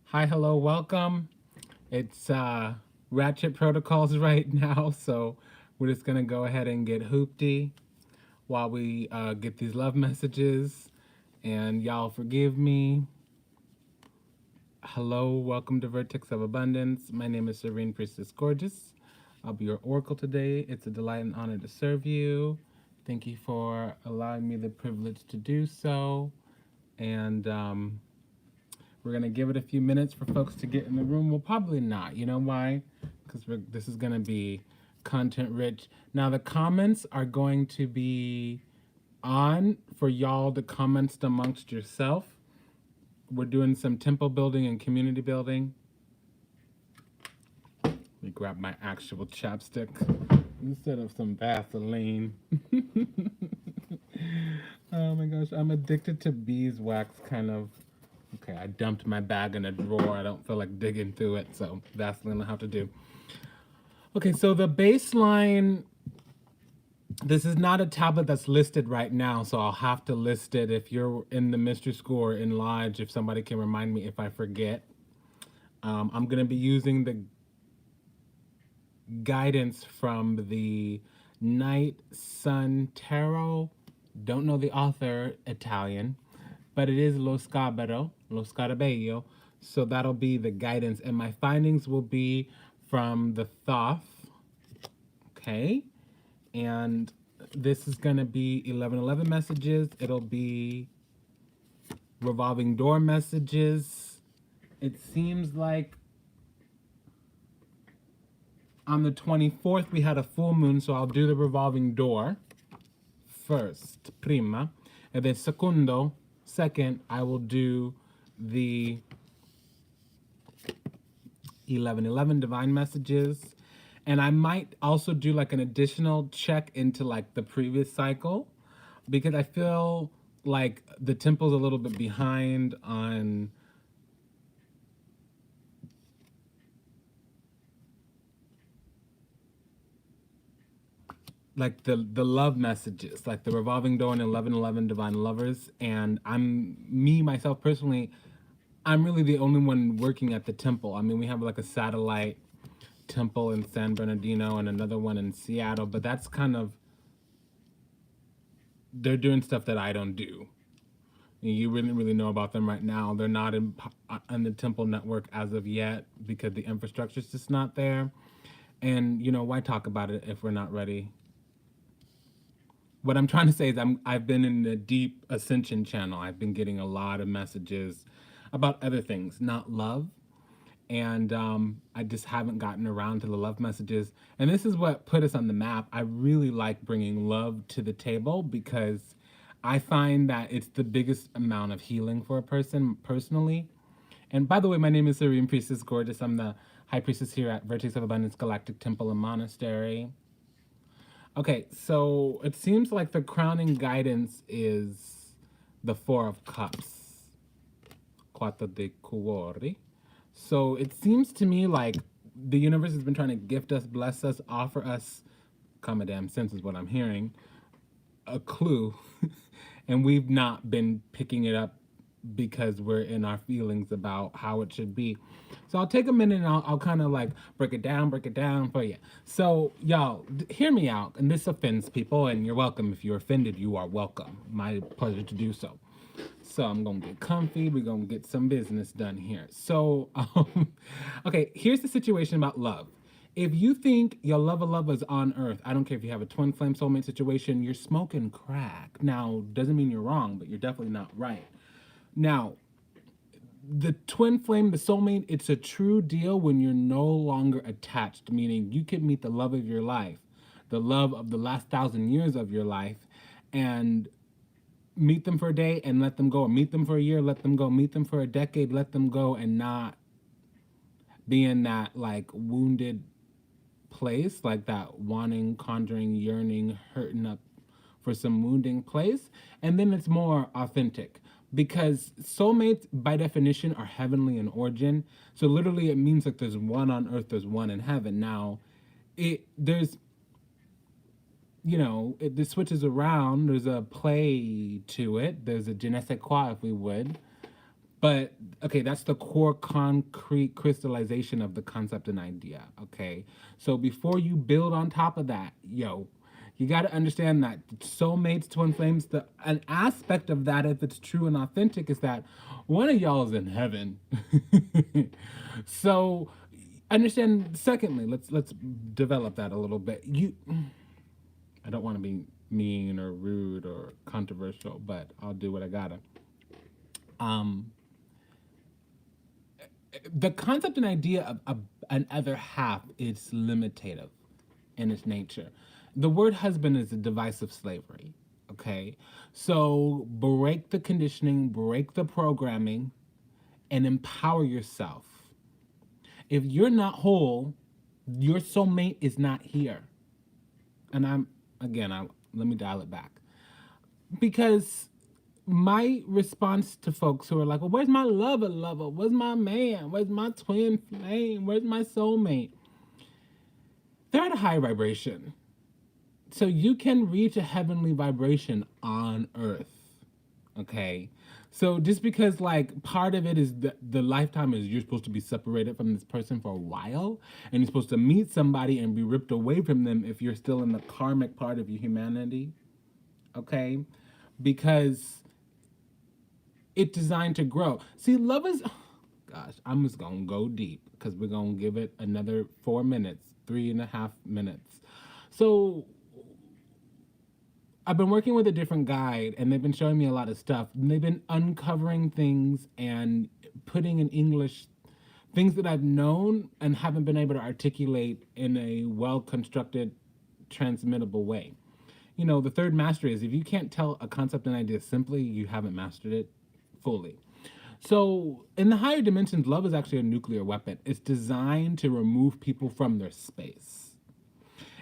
Hi, hello, welcome. It's Ratchet Protocols right now, so we're just gonna go ahead and get hoopty while we get these love messages. And y'all forgive me. Hello, welcome to Vertex of Abundance. My name is Serene Priestess Gorgeous. I'll be your oracle today. It's a delight and honor to serve you. Thank you for allowing me the privilege to do so. And we're gonna give it a few minutes for folks to get in the room. Well, probably not. You know why? Because this is gonna be content rich. Now the comments are going to be on for y'all to comment amongst yourself. We're doing some temple building and community building. Let me grab my actual chapstick instead of some Vaseline. Oh my gosh, I'm addicted to beeswax kind of. Okay, I dumped my bag in a drawer. I don't feel like digging through it, so Vaseline I'll have to do. Okay, so the baseline, this is not a tablet that's listed right now, so I'll have to list it if you're in the Mystery School or in Lodge, if somebody can remind me if I forget. I'm going to be using the guidance from the Night Sun Tarot. Don't know the author, Italian, but it is Lo Scarabello. So that'll be the guidance. And my findings will be from the Thoth. Okay. And this is going to be 1111 messages. It'll be revolving door messages. It seems like on the 24th we had a full moon, so I'll do the revolving door first, prima. And then second, I will do the 1111 divine messages. And I might also do like an additional check into like the previous cycle because I feel like the temple's a little bit behind on like the love messages, like the revolving door and 1111 divine lovers. And I'm me myself personally, I'm really the only one working at the temple. I mean, we have like a satellite temple in San Bernardino and another one in Seattle, but that's kind of, they're doing stuff that I don't do. You wouldn't really know about them right now. They're not in the temple network as of yet because the infrastructure's just not there. And you know, why talk about it if we're not ready? What I'm trying to say is I've been in the deep ascension channel. I've been getting a lot of messages about other things, not love. And I just haven't gotten around to the love messages. And this is what put us on the map. I really like bringing love to the table because I find that it's the biggest amount of healing for a person personally. And by the way, my name is Serene Priestess Gorgeous. I'm the High Priestess here at Vertex of Abundance Galactic Temple and Monastery. Okay, so it seems like the crowning guidance is the Four of Cups, Quattro de Cuori. So it seems to me like the universe has been trying to gift us, bless us, offer us, common damn sense is what I'm hearing, a clue, and we've not been picking it up because we're in our feelings about how it should be. So I'll take a minute and I'll kind of like break it down for you. So y'all, hear me out, and this offends people, and you're welcome. If you're offended, you are welcome. My pleasure to do so. So I'm gonna get comfy. We're gonna get some business done here. So, okay, here's the situation about love. If you think your love is on earth, I don't care if you have a twin flame soulmate situation, you're smoking crack. Now, doesn't mean you're wrong, but you're definitely not right. Now, the twin flame, the soulmate, it's a true deal when you're no longer attached, meaning you can meet the love of your life, the love of the last 1,000 years of your life, and meet them for a day and let them go, or meet them for a year, let them go, meet them for a decade, let them go, and not be in that like wounded place, like that wanting, conjuring, yearning, hurting up for some wounding place. And then it's more authentic because soulmates by definition are heavenly in origin. So literally it means like there's one on earth, there's one in heaven. Now there's, you know, this switches around. There's a play to it. There's a je ne sais quoi, if we would. But okay, that's the core concrete crystallization of the concept and idea. Okay, so before you build on top of that, you got to understand that soulmates, twin flames, an aspect of that, if it's true and authentic, is that one of y'all is in heaven. So understand. Secondly, let's develop that a little bit. I don't want to be mean or rude or controversial, but I'll do what I gotta. Um, the concept and idea of an other half is limitative in its nature. The word husband is a device of slavery. Okay, so break the conditioning, break the programming, and empower yourself. If you're not whole, your soulmate is not here. And let me dial it back, because my response to folks who are like, well, where's my lover? Where's my man? Where's my twin flame? Where's my soulmate? They're at a high vibration. So you can reach a heavenly vibration on earth. Okay. So just because like part of it is the lifetime is you're supposed to be separated from this person for a while, and you're supposed to meet somebody and be ripped away from them if you're still in the karmic part of your humanity. Okay. Because it's designed to grow. See, love is, gosh, I'm just gonna go deep because we're gonna give it another 4 minutes, 3.5 minutes. So I've been working with a different guide, and they've been showing me a lot of stuff. And they've been uncovering things and putting in English things that I've known and haven't been able to articulate in a well constructed, transmittable way. The third mastery is if you can't tell a concept and idea simply, you haven't mastered it fully. So, in the higher dimensions, love is actually a nuclear weapon. It's designed to remove people from their space.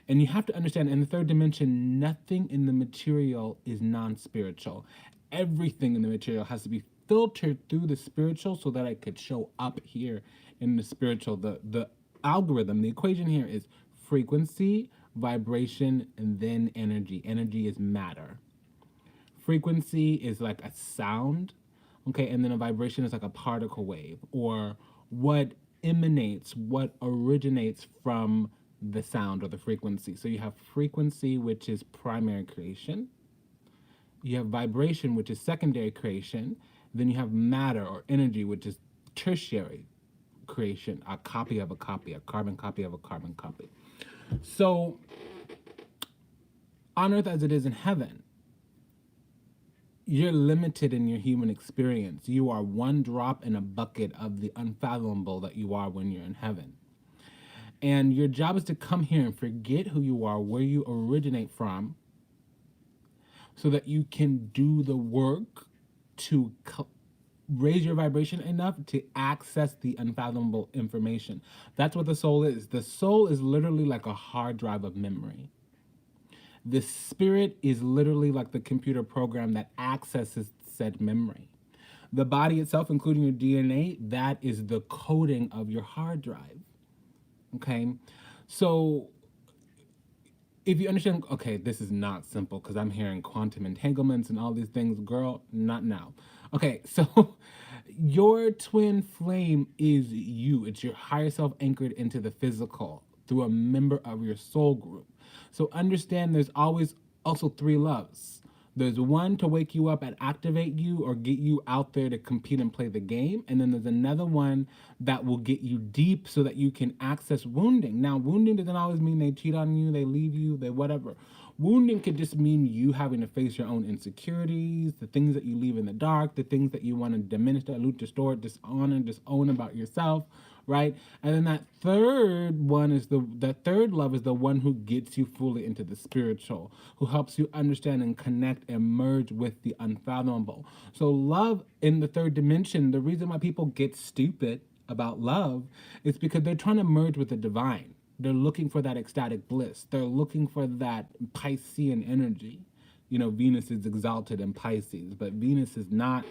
And you have to understand, in the third dimension, nothing in the material is non-spiritual. Everything in the material has to be filtered through the spiritual so that it could show up here in the spiritual. The algorithm, the equation here is frequency, vibration, and then energy. Energy is matter. Frequency is like a sound, okay, and then a vibration is like a particle wave, or what emanates, what originates from the sound or the frequency. So you have frequency, which is primary creation. You have vibration, which is secondary creation. Then you have matter or energy, which is tertiary creation, a copy of a copy, a carbon copy of a carbon copy. So on earth as it is in heaven, you're limited in your human experience. You are one drop in a bucket of the unfathomable that you are when you're in heaven. And your job is to come here and forget who you are, where you originate from, so that you can do the work to raise your vibration enough to access the unfathomable information. That's what the soul is. The soul is literally like a hard drive of memory. The spirit is literally like the computer program that accesses said memory. The body itself, including your DNA, that is the coding of your hard drive. Okay, so if you understand, okay, this is not simple because I'm hearing quantum entanglements and all these things, girl, not now. Okay, so your twin flame is you. It's your higher self anchored into the physical through a member of your soul group. So understand there's always also 3 loves. There's one to wake you up and activate you or get you out there to compete and play the game. And then there's another one that will get you deep so that you can access wounding. Now, wounding doesn't always mean they cheat on you, they leave you, they whatever. Wounding could just mean you having to face your own insecurities, the things that you leave in the dark, the things that you want to diminish, dilute, distort, dishonor, disown about yourself, right? And then that third one is the third love is the one who gets you fully into the spiritual, who helps you understand and connect and merge with the unfathomable. So love in the third dimension, the reason why people get stupid about love is because they're trying to merge with the divine. They're looking for that ecstatic bliss. They're looking for that Piscean energy. Venus is exalted in Pisces, but Venus is not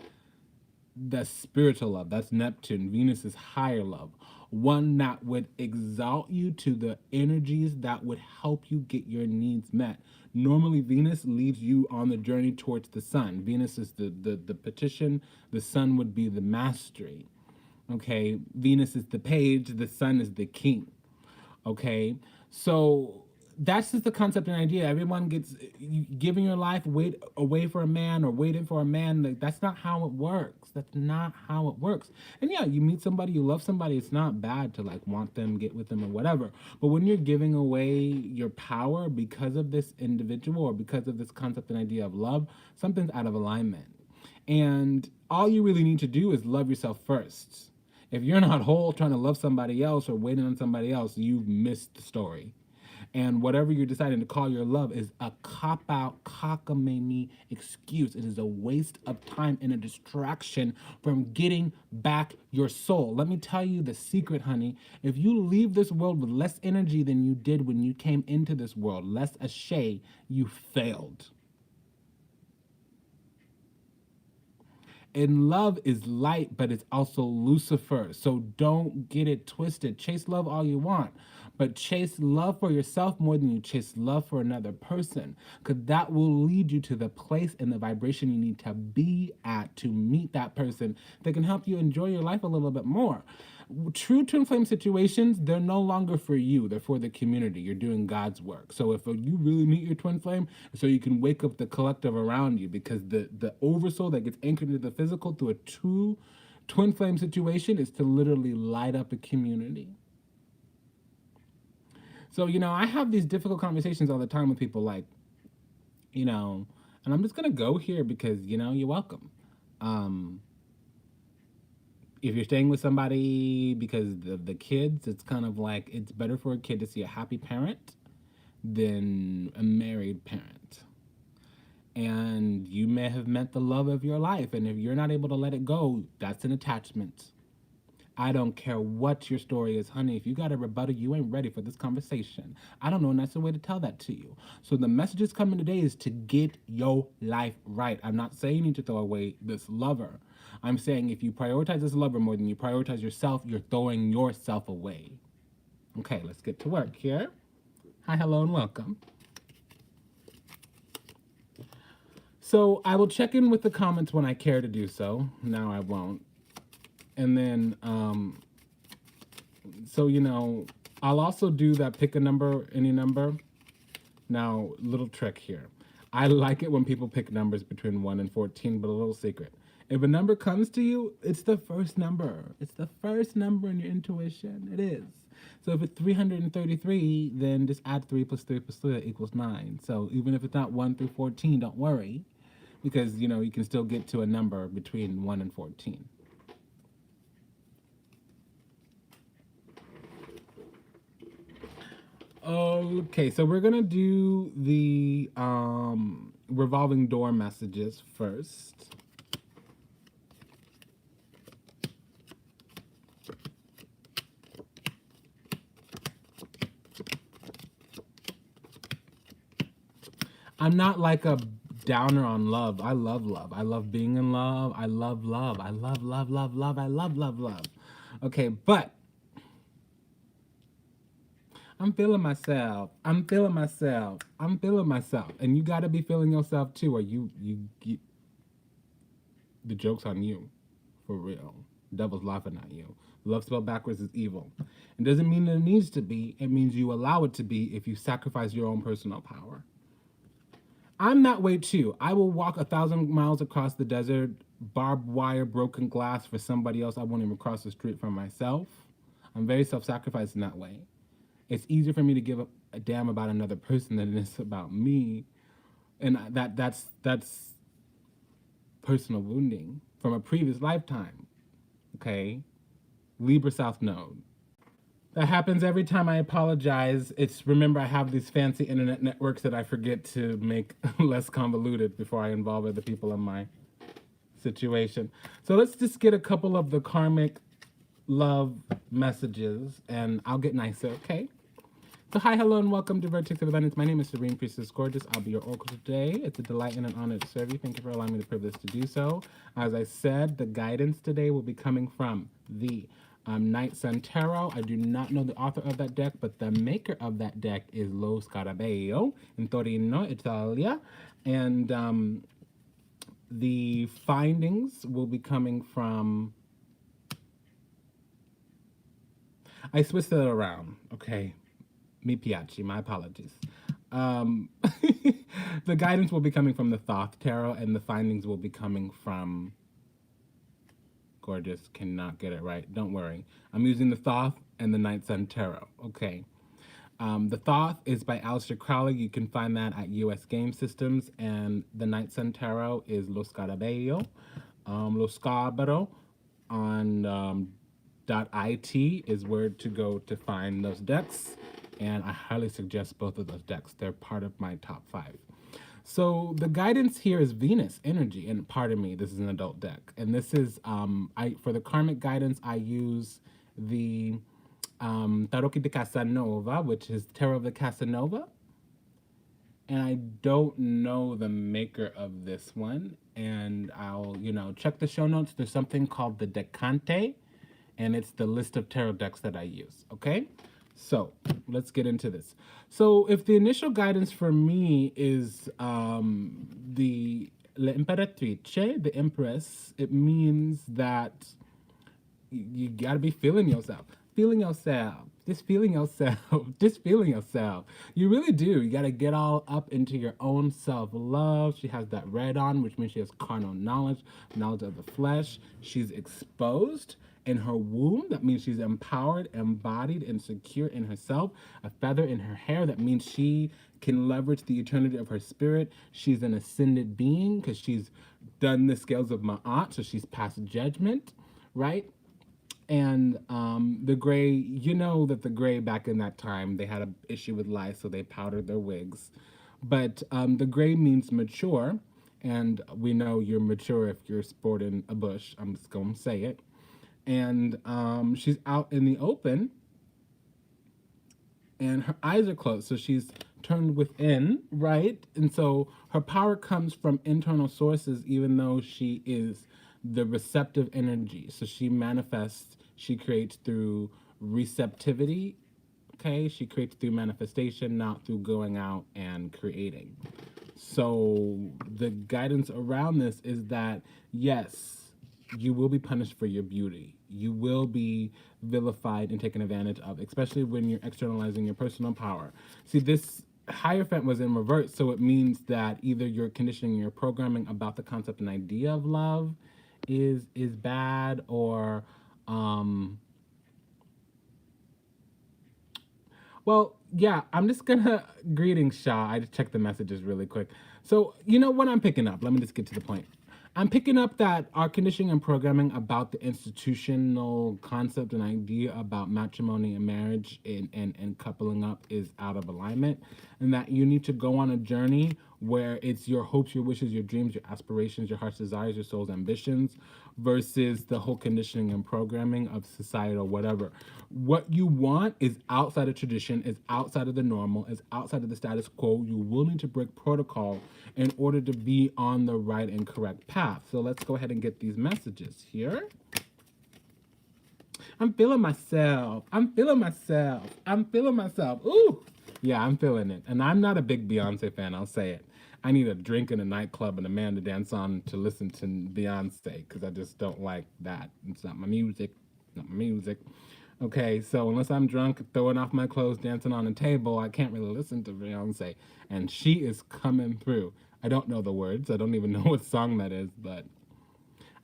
the spiritual love. That's Neptune. Venus is higher love. One that would exalt you to the energies that would help you get your needs met. Normally, Venus leads you on the journey towards the sun. Venus is the petition, the sun would be the mastery. Okay, Venus is the page, the sun is the king. Okay, so that's just the concept and idea. Everyone gets giving your life wait away for a man or waiting for a man. Like, that's not how it works. That's not how it works. And yeah, you meet somebody, you love somebody, it's not bad to like want them, get with them or whatever. But when you're giving away your power because of this individual or because of this concept and idea of love, something's out of alignment. And all you really need to do is love yourself first. If you're not whole trying to love somebody else or waiting on somebody else, you've missed the story. And whatever you're deciding to call your love is a cop out, cockamamie excuse. It is a waste of time and a distraction from getting back your soul. Let me tell you the secret, honey. If you leave this world with less energy than you did when you came into this world, less ashay, you failed. And love is light, but it's also Lucifer. So don't get it twisted. Chase love all you want, but chase love for yourself more than you chase love for another person, because that will lead you to the place and the vibration you need to be at to meet that person that can help you enjoy your life a little bit more. True twin flame situations, they're no longer for you, they're for the community. You're doing God's work. So if you really meet your twin flame, so you can wake up the collective around you, because the oversoul that gets anchored into the physical through a true twin flame situation is to literally light up a community. So, I have these difficult conversations all the time with people, like, and I'm just gonna go here because, you're welcome. If you're staying with somebody because of the kids, it's kind of like it's better for a kid to see a happy parent than a married parent. And you may have met the love of your life, and if you're not able to let it go, that's an attachment. I don't care what your story is, honey. If you got a rebuttal, you ain't ready for this conversation. I don't know a nicer way to tell that to you. So the messages coming today is to get your life right. I'm not saying you need to throw away this lover. I'm saying if you prioritize this lover more than you prioritize yourself, you're throwing yourself away. Okay, let's get to work here. Hi, hello, and welcome. So I will check in with the comments when I care to do so. Now I won't. And then, I'll also do that pick a number, any number. Now, little trick here. I like it when people pick numbers between 1 and 14, but a little secret. If a number comes to you, it's the first number. It's the first number in your intuition. It is. So if it's 333, then just add 3 plus 3 plus 3 equals 9. So even if it's not 1 through 14, don't worry, because, you can still get to a number between 1 and 14. Okay, so we're gonna do the revolving door messages first. I'm not like a downer on love. I love love. I love being in love. I love love. I love love, love, love. I love love, love. Okay, but I'm feeling myself. I'm feeling myself. I'm feeling myself. And you gotta be feeling yourself too, or you the joke's on you. For real. Devil's laughing at you. Love spelled backwards is evil. It doesn't mean that it needs to be. It means you allow it to be if you sacrifice your own personal power. I'm that way too. I will walk 1,000 miles across the desert, barbed wire, broken glass for somebody else. I won't even cross the street for myself. I'm very self-sacrificing that way. It's easier for me to give a damn about another person than it is about me. And that's personal wounding from a previous lifetime. Okay? Libra South Node. That happens every time I apologize. Remember, I have these fancy internet networks that I forget to make less convoluted before I involve other people in my situation. So let's just get a couple of the karmic love messages and I'll get nicer, okay? So hi, hello, and welcome to Vertex of Abundance. My name is Serene Priestess Gorgeous. I'll be your oracle today. It's a delight and an honor to serve you. Thank you for allowing me the privilege to do so. As I said, the guidance today will be coming from the Night Sun Tarot. I do not know the author of that deck, but the maker of that deck is Lo Scarabeo in Torino, Italia. And the findings will be coming from. I switched it around, okay? Mi piace, my apologies. Um, the guidance will be coming from the Thoth Tarot, and the findings will be coming from. Gorgeous, cannot get it right. Don't worry. I'm using the Thoth and the Night Sun Tarot. Okay. The Thoth is by Aleister Crowley. You can find that at US Game Systems. And the Night Sun Tarot is Lo Scarabeo, Lo Scarbaro on .it is where to go to find those decks. And I highly suggest both of those decks. They're part of my top 5. So the guidance here is Venus energy, and pardon me, this is an adult deck, and this is I for the karmic guidance I use the Tarot de Casanova, which is Tarot of the Casanova, and I don't know the maker of this one, and I'll check the show notes. There's something called the Decante, and it's the list of tarot decks that I use. Okay. So let's get into this. So if the initial guidance for me is the La Imperatrice, the Empress, it means that you gotta be feeling yourself. Feeling yourself. Just feeling yourself. Just feeling yourself. You really do. You gotta get all up into your own self-love. She has that red on, which means she has carnal knowledge, knowledge of the flesh. She's exposed in her womb. That means she's empowered, embodied, and secure in herself. A feather in her hair. That means she can leverage the eternity of her spirit. She's an ascended being because she's done the scales of Ma'at, so she's past judgment, right? And the gray, you know that the gray back in that time, they had an issue with lice, so they powdered their wigs. But the gray means mature, and we know you're mature if you're sporting a bush. I'm just going to say it. And she's out in the open, and her eyes are closed, so she's turned within, right? And so her power comes from internal sources, even though she is the receptive energy. So she manifests, she creates through receptivity, okay? She creates through manifestation, not through going out and creating. So the guidance around this is that, yes, you will be punished for your beauty. You will be vilified and taken advantage of, especially when you're externalizing your personal power. See, this Hierophant was in reverse, so it means that either you're conditioning your programming about the concept and idea of love is bad, or well, yeah, I'm just gonna greetings, Shah. I just checked the messages really quick. So you know what I'm picking up? Let me just get to the point. I'm picking up that our conditioning and programming about the institutional concept and idea about matrimony and marriage and coupling up is out of alignment, and that you need to go on a journey where it's your hopes, your wishes, your dreams, your aspirations, your heart's desires, your soul's ambitions, versus the whole conditioning and programming of society or whatever. What you want is outside of tradition, is outside of the normal, is outside of the status quo. You're willing to break protocol in order to be on the right and correct path. So let's go ahead and get these messages here. I'm feeling myself. I'm feeling myself. I'm feeling myself. Ooh. Yeah, I'm feeling it. And I'm not a big Beyonce fan, I'll say it. I need a drink in a nightclub and a man to dance on to listen to Beyonce, because I just don't like that. It's not my music. Not my music. Okay, so unless I'm drunk, throwing off my clothes, dancing on a table, I can't really listen to Beyonce. And she is coming through. I don't know the words. I don't even know what song that is, but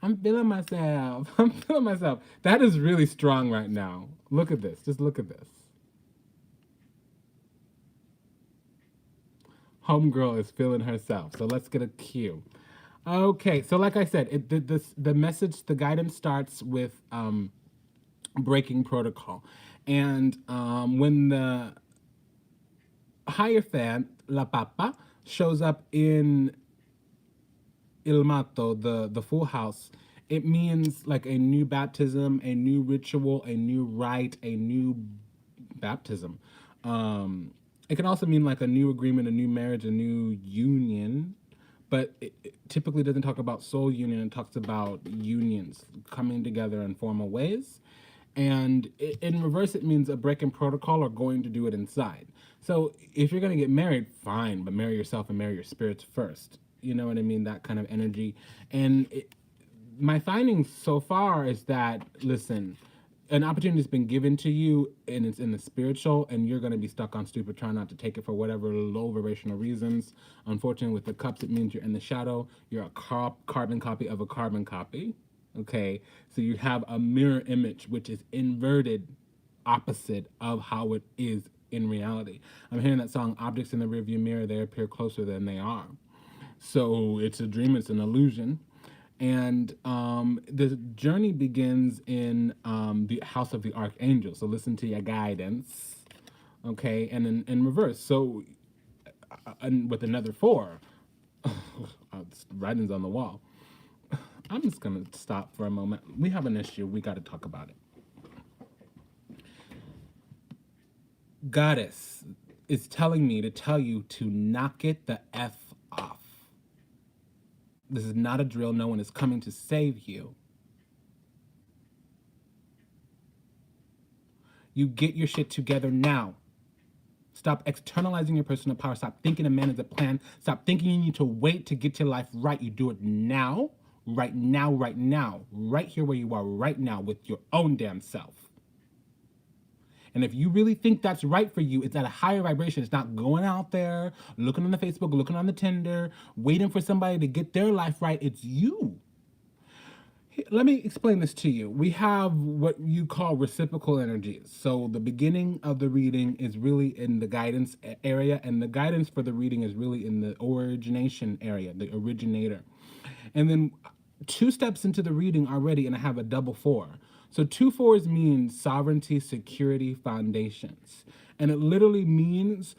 I'm feeling myself. I'm feeling myself. That is really strong right now. Look at this. Just look at this. Homegirl is feeling herself. So let's get a cue. Okay, so like I said, the message, the guidance starts with breaking protocol. And when the Hierophant, La Papa, shows up in Il Mato, the full house, it means like a new baptism, a new ritual, a new rite, a new baptism. It can also mean like a new agreement, a new marriage, a new union, but it typically doesn't talk about soul union. It talks about unions coming together in formal ways. And in reverse, it means a break in protocol or going to do it inside. So if you're going to get married, fine, but marry yourself and marry your spirits first. You know what I mean? That kind of energy. And my findings so far is that, listen, an opportunity has been given to you and it's in the spiritual, and you're going to be stuck on stupid trying not to take it for whatever low vibrational reasons. Unfortunately, with the cups, it means you're in the shadow. You're a carbon copy of a carbon copy. Okay, so you have a mirror image which is inverted opposite of how it is in reality. I'm hearing that song, objects in the rearview mirror, they appear closer than they are. So it's a dream, it's an illusion. And the journey begins in the house of the archangel. So listen to your guidance, okay? And in reverse. So and with another four, writing's on the wall. I'm just gonna stop for a moment. We have an issue. We got to talk about it. Goddess is telling me to tell you to knock it the F off. This is not a drill. No one is coming to save you. You get your shit together now. Stop externalizing your personal power. Stop thinking a man is a plan. Stop thinking you need to wait to get your life right. You do it now, right now, right now, right here where you are right now with your own damn self. And if you really think that's right for you, it's at a higher vibration. It's not going out there, looking on the Facebook, looking on the Tinder, waiting for somebody to get their life right. It's you. Let me explain this to you. We have what you call reciprocal energies. So the beginning of the reading is really in the guidance area, and the guidance for the reading is really in the origination area, the originator. And then 2 steps into the reading already, and I have a double 4. So 2 fours mean sovereignty, security, foundations. And it literally means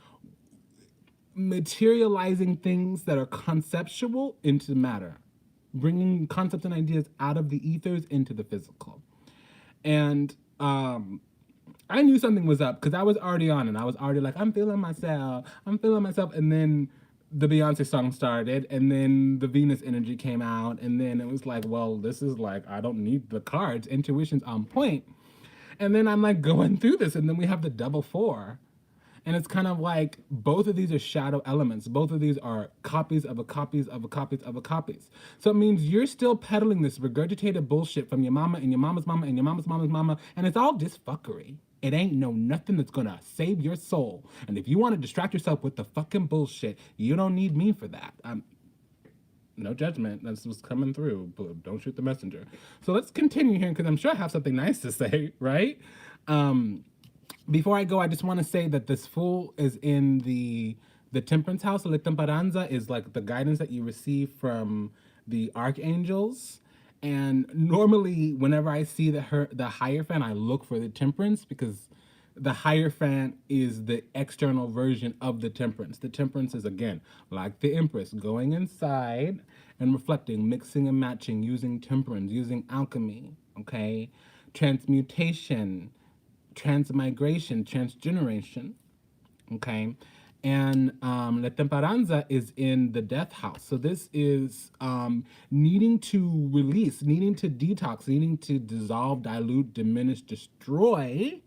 materializing things that are conceptual into matter, bringing concepts and ideas out of the ethers into the physical. And I knew something was up because I was already on, and I was already like, I'm feeling myself. And then the Beyonce song started, and then the Venus energy came out, and then it was like, well, this is like, I don't need the cards. Intuition's on point. And then I'm like going through this, and then we have the double 4. And it's kind of like both of these are shadow elements. Both of these are copies of a copies of a copies of a copies. So it means you're still peddling this regurgitated bullshit from your mama and your mama's mama and your mama's mama's mama, and it's all just fuckery. It ain't nothing that's gonna save your soul. And if you want to distract yourself with the fucking bullshit, you don't need me for that. No judgment. That's what's coming through. But don't shoot the messenger. So let's continue here because I'm sure I have something nice to say, right? Before I go, I just want to say that this Fool is in the Temperance house. La Temperanza is like the guidance that you receive from the archangels. And normally, whenever I see the Hierophant, I look for the Temperance because the Hierophant is the external version of the Temperance. The Temperance is, again, like the Empress, going inside and reflecting, mixing and matching, using temperance, using alchemy, okay? Transmutation, transmigration, transgeneration, okay? And La Temperanza is in the Death house. So this is needing to release, needing to detox, needing to dissolve, dilute, diminish, destroy,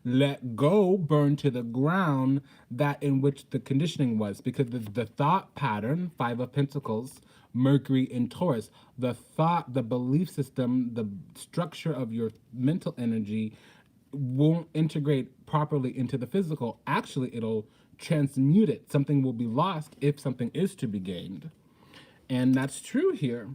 let go, burn to the ground that in which the conditioning was. Because the thought pattern, 5 of Pentacles, Mercury in Taurus, the thought, the belief system, the structure of your mental energy won't integrate properly into the physical. Actually, it'll transmute it. Something will be lost if something is to be gained. And that's true here.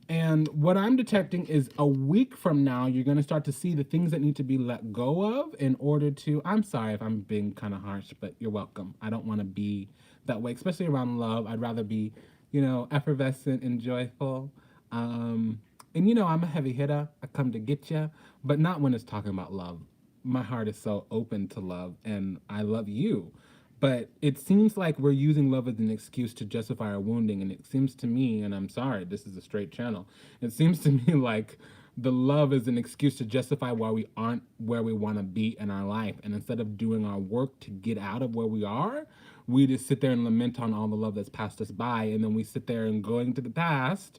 And what I'm detecting is a week from now, you're going to start to see the things that need to be let go of in order to, I'm sorry if I'm being kind of harsh, but you're welcome. I don't want to be that way, especially around love. I'd rather be, effervescent and joyful. And I'm a heavy hitter. I come to get you, but not when it's talking about love. My heart is so open to love, and I love you. But it seems like we're using love as an excuse to justify our wounding. And it seems to me, and I'm sorry, this is a straight channel. It seems to me like The love is an excuse to justify why we aren't where we want to be in our life. And instead of doing our work to get out of where we are, we just sit there and lament on all the love that's passed us by. And then we sit there and going to the past,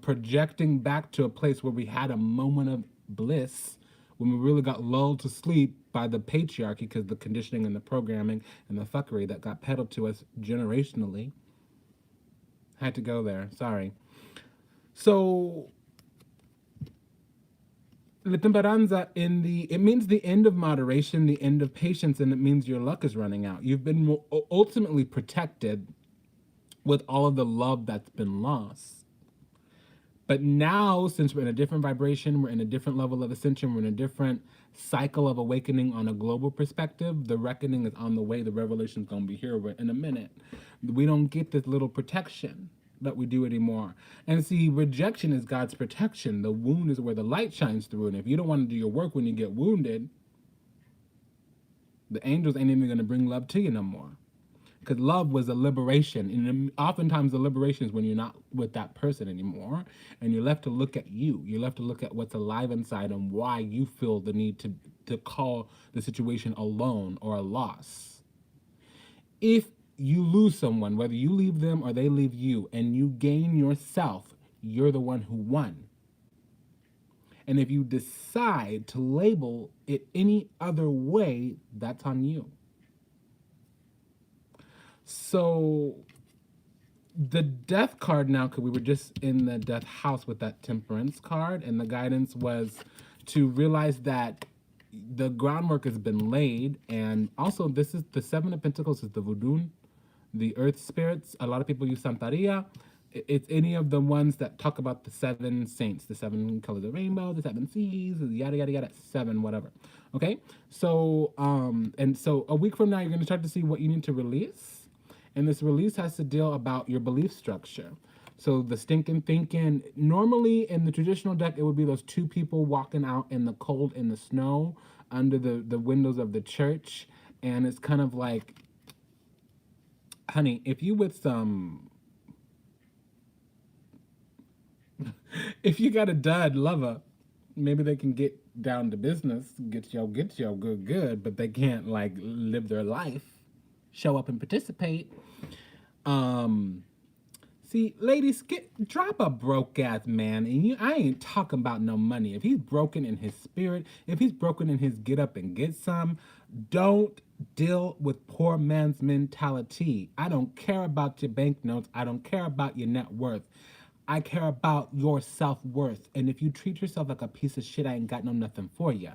projecting back to a place where we had a moment of bliss when we really got lulled to sleep by the patriarchy because the conditioning and the programming and the fuckery that got peddled to us generationally. Had to go there. Sorry. So La temperanza it means the end of moderation, the end of patience, and it means your luck is running out. You've been ultimately protected with all of the love that's been lost. But now, since we're in a different vibration, we're in a different level of ascension, we're in a different cycle of awakening on a global perspective, the reckoning is on the way, the revelation's gonna be here in a minute. We don't get this little protection that we do anymore. And see, rejection is God's protection. The wound is where the light shines through. And if you don't want to do your work when you get wounded, the angels ain't even going to bring love to you no more. Because love was a liberation. And oftentimes the liberation is when you're not with that person anymore and you're left to look at you. You're left to look at what's alive inside and why you feel the need to call the situation a loan or a loss. If you lose someone, whether you leave them or they leave you, and you gain yourself, you're the one who won. And if you decide to label it any other way, that's on you. So the death card now, because we were just in the death house with that temperance card, and the guidance was to realize that the groundwork has been laid. And also, this is the Seven of Pentacles is the voodoo, the earth spirits. A lot of people use Santeria. It's any of the ones that talk about the seven saints, the seven colors of the rainbow, the seven seas, yada yada yada, seven whatever. Okay, so and so a week from now, you're going to start to see what you need to release, and this release has to deal about your belief structure. So the stinking thinking. Normally in the traditional deck, it would be those two people walking out in the cold in the snow under the windows of the church, and it's kind of like, honey, if you with some, if you got a dud lover, maybe they can get down to business, get your good, but they can't like live their life, show up and participate. See, ladies, drop a broke ass man, and I ain't talking about no money. If he's broken in his spirit, if he's broken in his get up and get some, don't deal with poor man's mentality. I don't care about your bank notes. I don't care about your net worth. I care about your self-worth. And if you treat yourself like a piece of shit, I ain't got no nothing for you.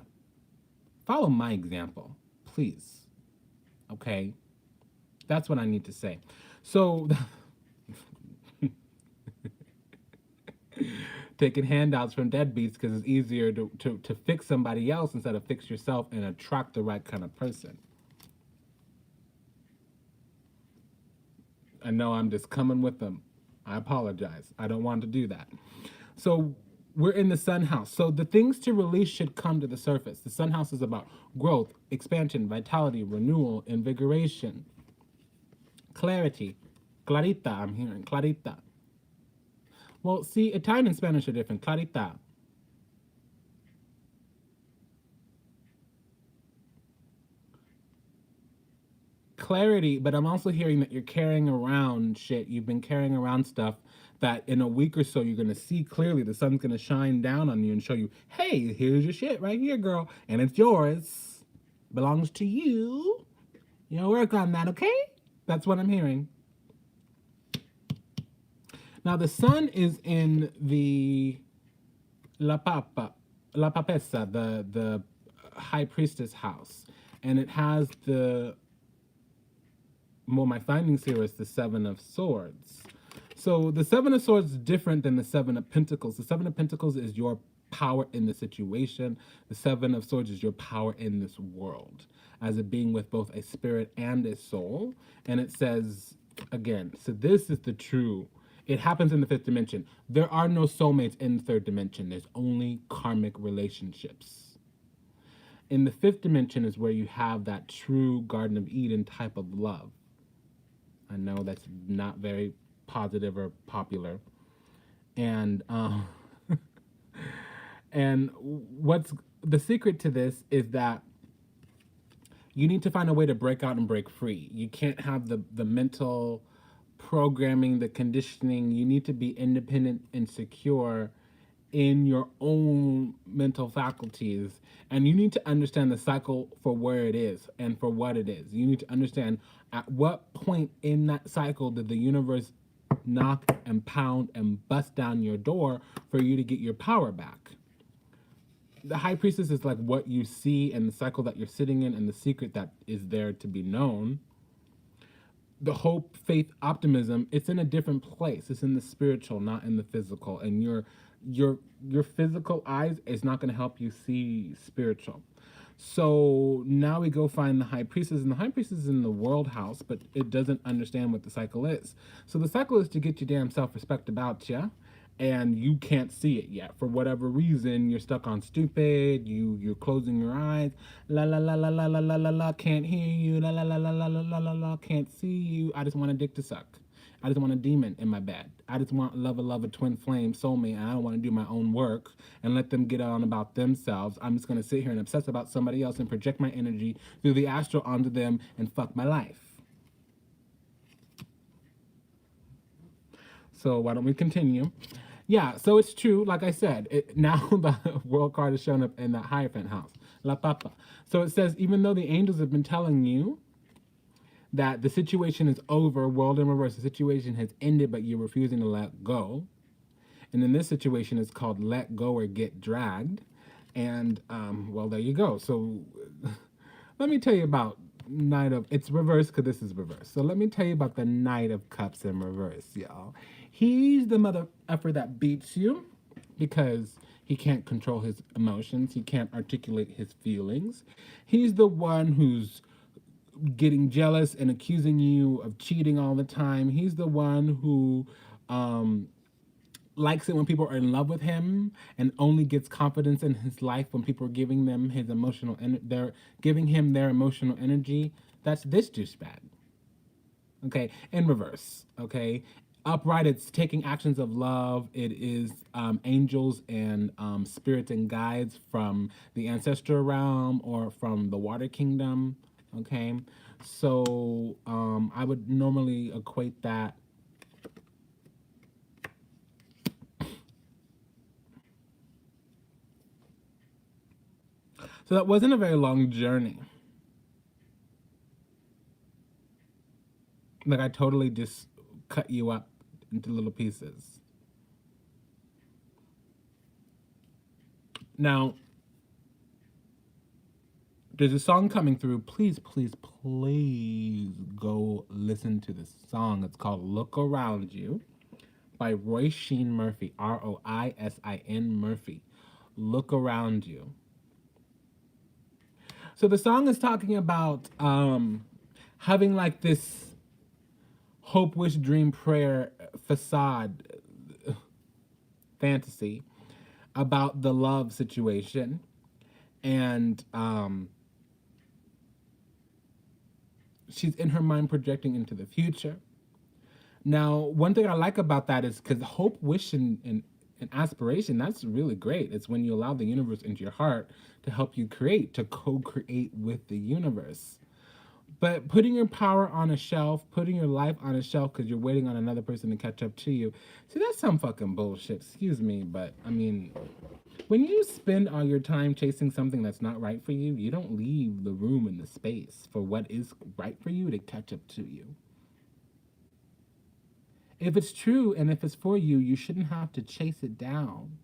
Follow my example, please. Okay? That's what I need to say. So taking handouts from deadbeats because it's easier to fix somebody else instead of fix yourself and attract the right kind of person. I know I'm just coming with them. I apologize. I don't want to do that. So we're in the sun house. So the things to release should come to the surface. The sun house is about growth, expansion, vitality, renewal, invigoration, clarity. Clarita, I'm hearing. Clarita. Well, see, Italian and Spanish are different. Clarita. Clarity, but I'm also hearing that you're carrying around shit. You've been carrying around stuff that in a week or so you're going to see clearly. The sun's going to shine down on you and show you, hey, here's your shit right here, girl. And it's yours. Belongs to you. You know, work on that, okay? That's what I'm hearing. Now, the sun is in the La Papessa, the high priestess house. And it has my findings here is the Seven of Swords. So the Seven of Swords is different than the Seven of Pentacles. The Seven of Pentacles is your power in the situation. The Seven of Swords is your power in this world as a being with both a spirit and a soul. And it says, again, so this is the true. It happens in the fifth dimension. There are no soulmates in the third dimension. There's only karmic relationships. In the fifth dimension is where you have that true Garden of Eden type of love. I know that's not very positive or popular. And And what's the secret to this is that you need to find a way to break out and break free. You can't have the mental programming, the conditioning. You need to be independent and secure in your own mental faculties. And you need to understand the cycle for where it is and for what it is. You need to understand at what point in that cycle did the universe knock and pound and bust down your door for you to get your power back. The high priestess is like what you see and the cycle that you're sitting in and the secret that is there to be known. The hope, faith, optimism, it's in a different place. It's in the spiritual, not in the physical. And your physical eyes is not going to help you see spiritual. So now we go find the high priestess, and the high priestess is in the world house, but it doesn't understand what the cycle is. So the cycle is to get your damn self-respect about you, and you can't see it yet for whatever reason. You're stuck on stupid. You're closing your eyes. La la la la la la la la la. Can't hear you. La la la la la la la la la. Can't see you. I just want a dick to suck. I just want a demon in my bed. I just want love, a twin flame, soulmate, and I don't want to do my own work and let them get on about themselves. I'm just going to sit here and obsess about somebody else and project my energy through the astral onto them and fuck my life. So why don't we continue? Yeah, so it's true, like I said, now the world card is showing up in that Hierophant house, La Papa. So it says, even though the angels have been telling you that the situation is over, world in reverse, the situation has ended, but you're refusing to let go. And then this situation is called let go or get dragged. And, well, there you go. So let me tell you about Knight of, it's reverse because this is reverse. So let me tell you about the Knight of Cups in reverse, y'all. He's the mother effer that beats you because he can't control his emotions. He can't articulate his feelings. He's the one who's getting jealous and accusing you of cheating all the time. He's the one who likes it when people are in love with him and only gets confidence in his life when people are giving them his emotional they're giving him their emotional energy. That's this douchebag. Okay, in reverse. Okay, upright, it's taking actions of love. It is angels and spirits and guides from the ancestral realm or from the water kingdom. Okay, so I would normally equate that. So that wasn't a very long journey. Like I totally just cut you up into little pieces. Now, there's a song coming through. Please, please, please go listen to this song. It's called Look Around You by Roisin Murphy, Roisin Murphy. Look Around You. So the song is talking about having like this hope, wish, dream, prayer facade fantasy about the love situation. And she's in her mind projecting into the future. Now, one thing I like about that is because hope, wish, and aspiration, that's really great. It's when you allow the universe into your heart to help you create, to co-create with the universe. But putting your power on a shelf, putting your life on a shelf because you're waiting on another person to catch up to you, see, that's some fucking bullshit. Excuse me, but I mean, when you spend all your time chasing something that's not right for you, you don't leave the room and the space for what is right for you to catch up to you. If it's true and if it's for you, you shouldn't have to chase it down.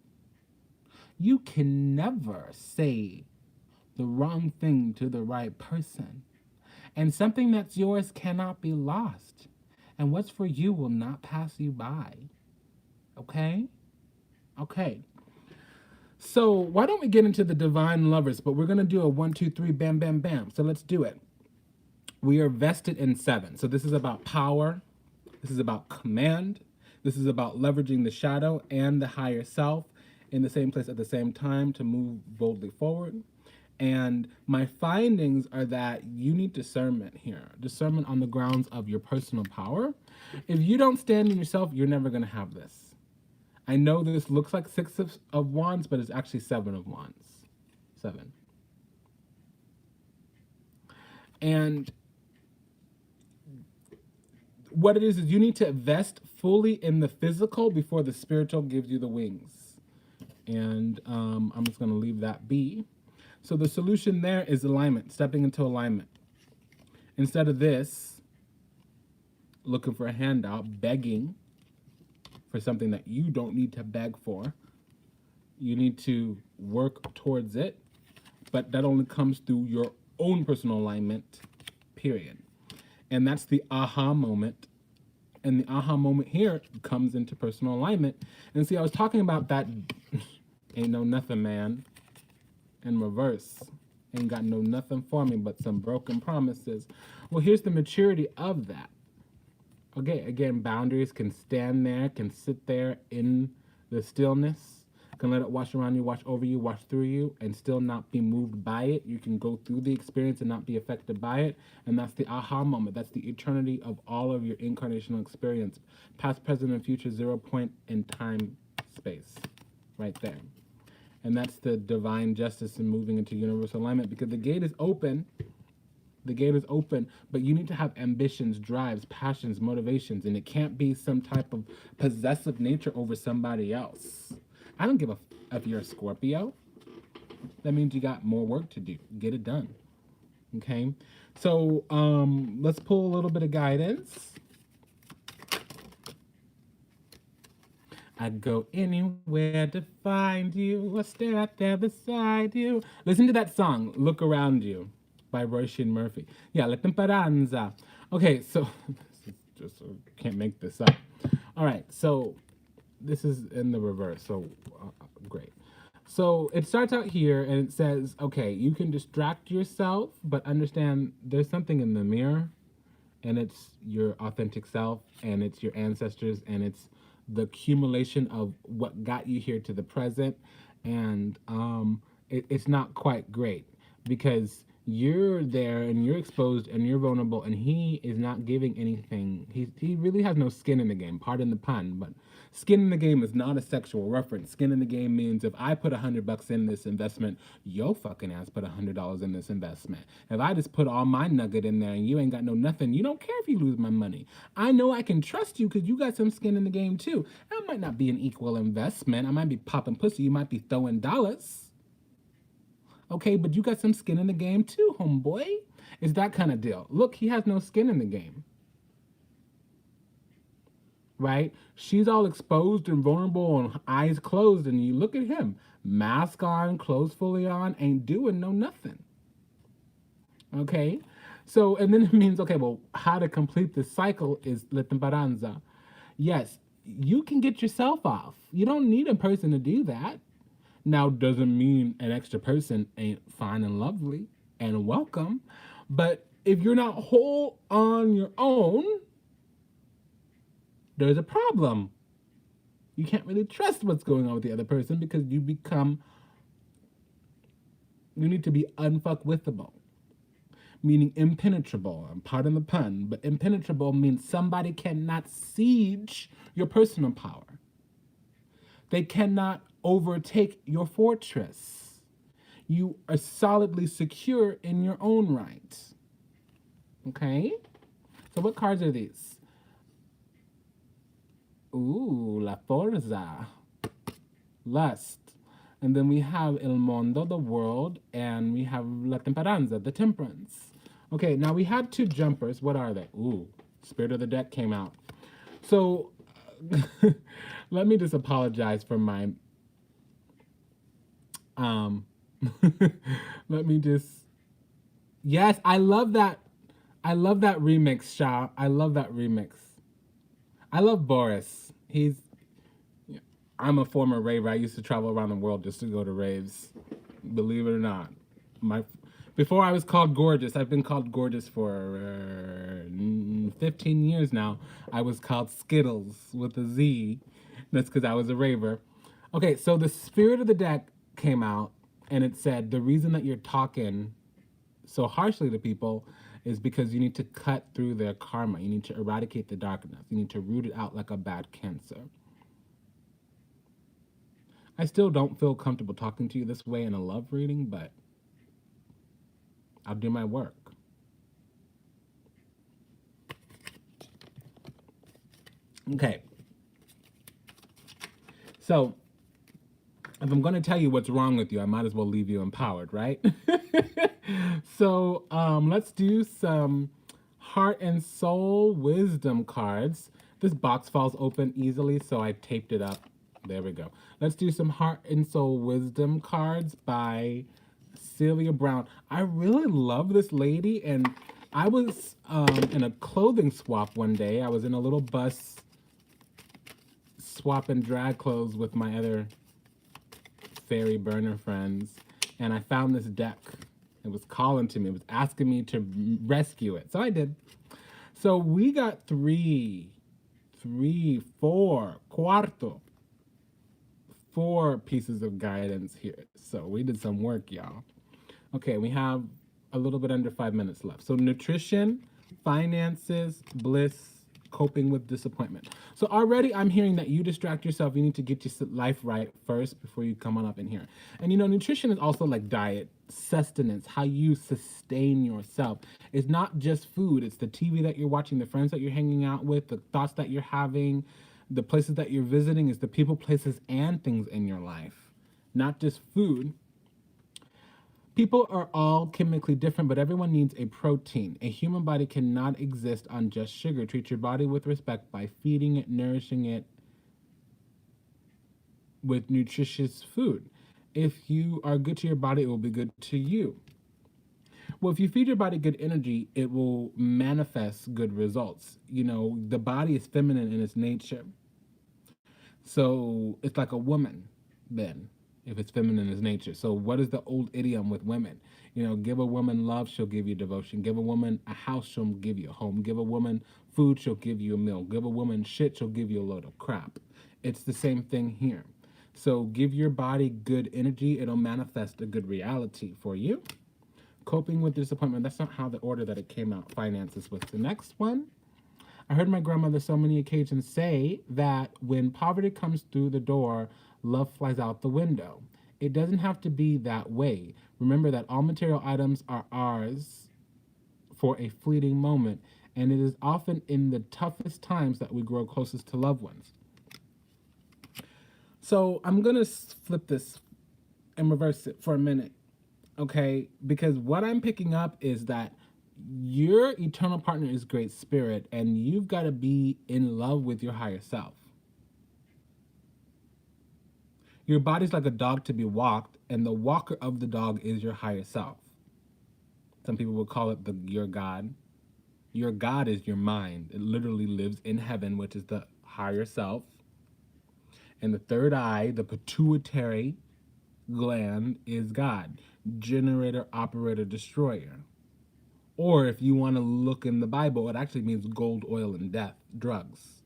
You can never say the wrong thing to the right person. And something that's yours cannot be lost. And what's for you will not pass you by. Okay? Okay. So why don't we get into the divine lovers? But we're going to do a 1, 2, 3, bam, bam, bam. So let's do it. We are vested in 7. So this is about power. This is about command. This is about leveraging the shadow and the higher self in the same place at the same time to move boldly forward. And my findings are that you need discernment here. Discernment on the grounds of your personal power. If you don't stand in yourself, you're never going to have this. I know this looks like of Wands, but it's actually Seven of Wands. Seven. And what it is you need to invest fully in the physical before the spiritual gives you the wings. And I'm just going to leave that be. So the solution there is alignment, stepping into alignment. Instead of this, looking for a handout, begging for something that you don't need to beg for, you need to work towards it, but that only comes through your own personal alignment, period. And that's the aha moment. And the aha moment here comes into personal alignment. And see, I was talking about that ain't no nothing, man, in reverse. Ain't got no nothing for me but some broken promises. Well, here's the maturity of that. Okay, again, boundaries can stand there, can sit there in the stillness, can let it wash around you, wash over you, wash through you, and still not be moved by it. You can go through the experience and not be affected by it. And that's the aha moment. That's the eternity of all of your incarnational experience. Past, present, and future, 0 point in time, space. Right there. And that's the divine justice and moving into universal alignment, because the gate is open. The gate is open, but you need to have ambitions, drives, passions, motivations, and it can't be some type of possessive nature over somebody else. I don't give a f if you're a Scorpio. That means you got more work to do. Get it done. Okay? So let's pull a little bit of guidance. I'd go anywhere to find you. I stare right there beside you. Listen to that song, Look Around You, by Roisin Murphy. Yeah, La Temperanza. Okay, so just can't make this up. All right, so this is in the reverse, so great. So it starts out here and it says, okay, you can distract yourself, but understand there's something in the mirror, and it's your authentic self, and it's your ancestors, and it's the accumulation of what got you here to the present. And it's not quite great because you're there and you're exposed and you're vulnerable, and he is not giving anything. He really has no skin in the game, pardon the pun, but skin in the game is not a sexual reference. Skin in the game means if I put $100 in this investment, your fucking ass put $100 in this investment. If I just put all my nugget in there and you ain't got no nothing, you don't care if you lose my money. I know I can trust you because you got some skin in the game too. That might not be an equal investment. I might be popping pussy. You might be throwing dollars. Okay, but you got some skin in the game too, homeboy. It's that kind of deal. Look, he has no skin in the game. Right? She's all exposed and vulnerable and eyes closed, and you look at him. Mask on, clothes fully on, ain't doing no nothing. Okay? So, and then it means, okay, well, how to complete this cycle is La Temperanza. Yes, you can get yourself off. You don't need a person to do that. Now, doesn't mean an extra person ain't fine and lovely and welcome, but if you're not whole on your own, there's a problem. You can't really trust what's going on with the other person because you need to be unfuckwithable, meaning impenetrable. Pardon the pun, but impenetrable means somebody cannot siege your personal power. They cannot overtake your fortress. You are solidly secure in your own right. Okay? So what cards are these? Ooh, La Forza. Lust. And then we have El Mondo, the world, and we have La Temperanza, the temperance. Okay, now we had two jumpers. What are they? Ooh, Spirit of the Deck came out. So let me just apologize for my let me just, yes, I love that remix, Sha. I love that remix. I love Boris. I'm a former raver. I used to travel around the world just to go to raves, believe it or not. Before I was called gorgeous, I've been called gorgeous for 15 years now. I was called Skittles with a Z. That's because I was a raver. Okay, so the Spirit of the Deck came out, and it said the reason that you're talking so harshly to people is because you need to cut through their karma. You need to eradicate the darkness. You need to root it out like a bad cancer. I still don't feel comfortable talking to you this way in a love reading, but I'll do my work. Okay. So, if I'm going to tell you what's wrong with you, I might as well leave you empowered, right? So, let's do some heart and soul wisdom cards. This box falls open easily, so I taped it up. There we go. Let's do some heart and soul wisdom cards by Celia Brown. I really love this lady, and I was in a clothing swap one day. I was in a little bus swapping drag clothes with my other fairy burner friends, and I found this deck. It was calling to me. It was asking me to rescue it. So I did. So we got four, cuarto, 4 pieces of guidance here. So we did some work, y'all. Okay, we have a little bit under 5 minutes left. So nutrition, finances, bliss, coping with disappointment. So already I'm hearing that you distract yourself. You need to get your life right first before you come on up in here. And you know, nutrition is also like diet, sustenance, how you sustain yourself. It's not just food. It's the TV that you're watching, the friends that you're hanging out with, the thoughts that you're having, the places that you're visiting. It's the people, places, and things in your life, not just food. People are all chemically different, but everyone needs a protein. A human body cannot exist on just sugar. Treat your body with respect by feeding it, nourishing it with nutritious food. If you are good to your body, it will be good to you. Well, if you feed your body good energy, it will manifest good results. You know, the body is feminine in its nature. So it's like a woman then, if it's feminine as nature. So what is the old idiom with women? You know, give a woman love, she'll give you devotion. Give a woman a house, she'll give you a home. Give a woman food, she'll give you a meal. Give a woman shit, she'll give you a load of crap. It's the same thing here. So give your body good energy, it'll manifest a good reality for you. Coping with disappointment, that's not how the order that it came out. Finances was the next one. I heard my grandmother so many occasions say that when poverty comes through the door, love flies out the window. It doesn't have to be that way. Remember that all material items are ours for a fleeting moment, and it is often in the toughest times that we grow closest to loved ones. So I'm going to flip this and reverse it for a minute, okay? Because what I'm picking up is that your eternal partner is great spirit, and you've got to be in love with your higher self. Your body's like a dog to be walked, and the walker of the dog is your higher self. Some people would call it your God. Your God is your mind. It literally lives in heaven, which is the higher self. And the third eye, the pituitary gland, is God, generator, operator, destroyer. Or if you want to look in the Bible, it actually means gold, oil, and death, drugs.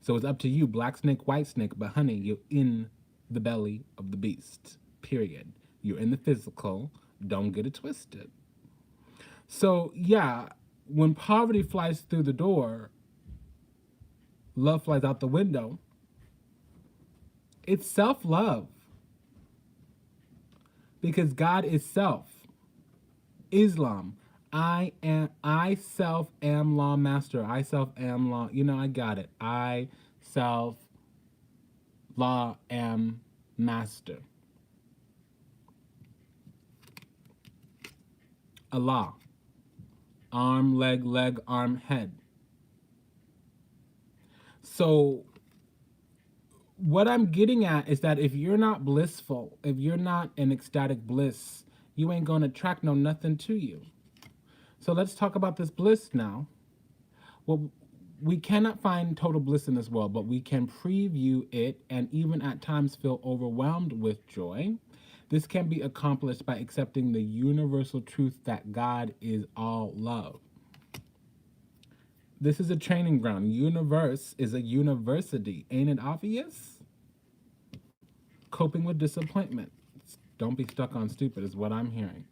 So it's up to you, black snake, white snake, but honey, you're in the belly of the beast, period. You're in the physical, don't get it twisted. So yeah, when poverty flies through the door, love flies out the window. It's self-love. Because God is self. Islam, I self am law master. I self am law. You know, I got it. I self law am master. Allah. Arm, leg, arm, head. So what I'm getting at is that if you're not blissful, if you're not in ecstatic bliss, you ain't gonna attract no nothing to you. So let's talk about this bliss now. Well, we cannot find total bliss in this world, but we can preview it and even at times feel overwhelmed with joy. This can be accomplished by accepting the universal truth that God is all love. This is a training ground. Universe is a university. Ain't it obvious? Coping with disappointment. Don't be stuck on stupid is what I'm hearing.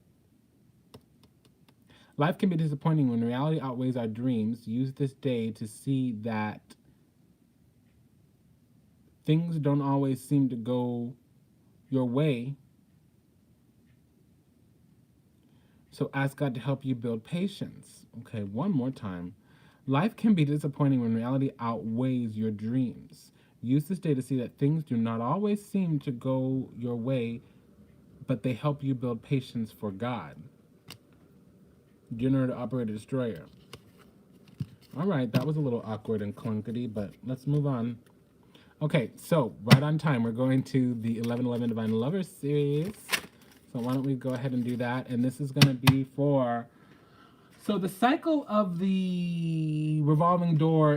Life can be disappointing when reality outweighs our dreams. Use this day to see that things don't always seem to go your way. So ask God to help you build patience. Okay, one more time. Life can be disappointing when reality outweighs your dreams. Use this day to see that things do not always seem to go your way, but they help you build patience for God. Generator, operator, destroyer. All right, that was a little awkward and clunkety, but let's move on. Okay, so right on time, we're going to the 1111 Divine Lovers series. So why don't we go ahead and do that? And this is going to be for... So the cycle of the revolving door